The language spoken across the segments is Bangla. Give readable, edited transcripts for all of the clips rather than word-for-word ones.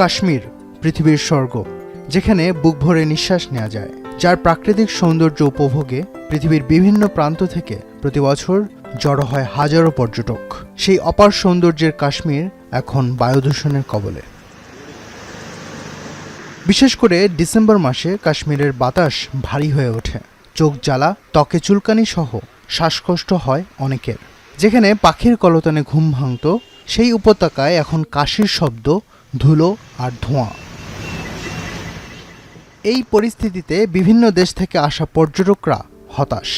কাশ্মীর পৃথিবীর স্বর্গ, যেখানে বুক ভরে নিঃশ্বাস নেওয়া যায়, যার প্রাকৃতিক সৌন্দর্য উপভোগে পৃথিবীর বিভিন্ন প্রান্ত থেকে প্রতি বছর জড়ো হয় হাজারো পর্যটক। সেই অপার সৌন্দর্যের কাশ্মীর এখন বায়ু দূষণের কবলে। বিশেষ করে ডিসেম্বর মাসে কাশ্মীরের বাতাস ভারী হয়ে ওঠে, চোখ জ্বালা, ত্বকে চুলকানি সহ শ্বাসকষ্ট হয় অনেকের। যেখানে পাখির কলতানে ঘুম ভাঙত, সেই উপত্যকায় এখন কাশির শব্দ, ধুলো আর ধোঁয়া। এই পরিস্থিতিতে বিভিন্ন দেশ থেকে আসা পর্যটকরা হতাশ।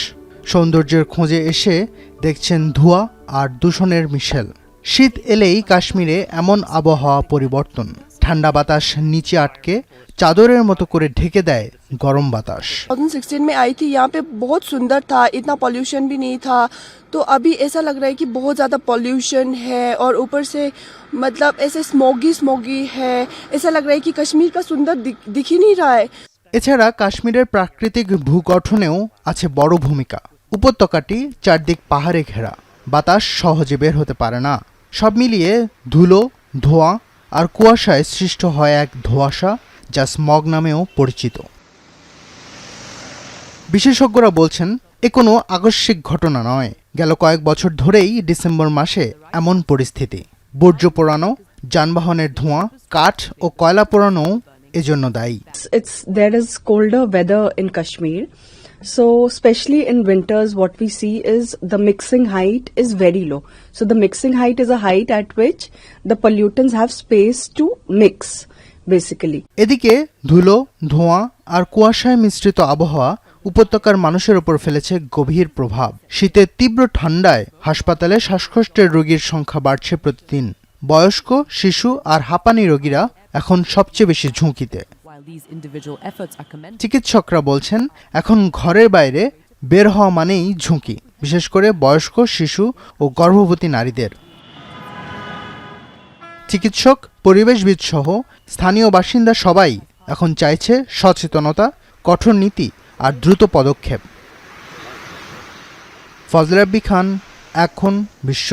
সৌন্দর্যের খোঁজে এসে দেখছেন ধোঁয়া আর দূষণের মিশেল। শীত এলেই কাশ্মীরে এমন আবহাওয়া পরিবর্তন। ঠান্ডা বাতাস নিচে আটকে চাদরের মতো করে ঢেকে দেয় গরম বাতাস। 2016 में आई थी, यहाँ पे बहुत सुंदर था, इतना पॉल्यूशन भी नहीं था। तो अभी ऐसा लग रहा है कि बहुत ज़्यादा पॉल्यूशन है और ऊपर से मतलब ऐसे स्मोगी है। ऐसा लग रहा है कि कश्मीर का सुंदर दिख ही नहीं रहा है। এছাড়া কাশ্মীরের প্রাকৃতিক ভূগঠনেও আছে বড় ভূমিকা। উপত্যকাটি চারদিক পাহাড়ে ঘেরা, বাতাস সহজে বের হতে পারে না। সব মিলিয়ে ধুলো, ধোঁয়া আর কুয়াশায় সৃষ্ট হয় এক ধোঁয়াশা, যা স্মগ নামেও পরিচিত। বিশেষজ্ঞরা বলছেন, এ কোনো আকস্মিক ঘটনা নয়। গেল কয়েক বছর ধরেই ডিসেম্বর মাসে এমন পরিস্থিতি। বর্জ্য পোড়ানো, যানবাহনের ধোঁয়া, কাঠ ও কয়লা পোড়ানো এজন্য দায়ী। There is colder weather in Kashmir. So especially in winters what we see is the mixing height is very low. So the mixing height is a height at which the pollutants have space to mix basically. এদিকে ধুলো, ধোঁয়া আর কুয়াশায় মিশ্রিত আবহাওয়া উপত্যকার মানুষের উপর ফেলেছে গভীর প্রভাব। শীতের তীব্র ঠান্ডায় হাসপাতালে শ্বাসকষ্টের রোগীর সংখ্যা বাড়ছে প্রতিদিন। বয়স্ক, শিশু আর হাঁপানি রোগীরা এখন সবচেয়ে বেশি ঝুঁকিতে। চিকিৎসকরা বলছেন, এখন ঘরের বাইরে বের হওয়া মানেই ঝুঁকি, বিশেষ করে বয়স্ক, শিশু ও গর্ভবতী নারীদের। চিকিৎসক, পরিবেশবিদ সহ স্থানীয় বাসিন্দা সবাই এখন চাইছে সচেতনতা, কঠোর নীতি আর দ্রুত পদক্ষেপ। ফজলে রাব্বি খান, এখন বিশ্ব।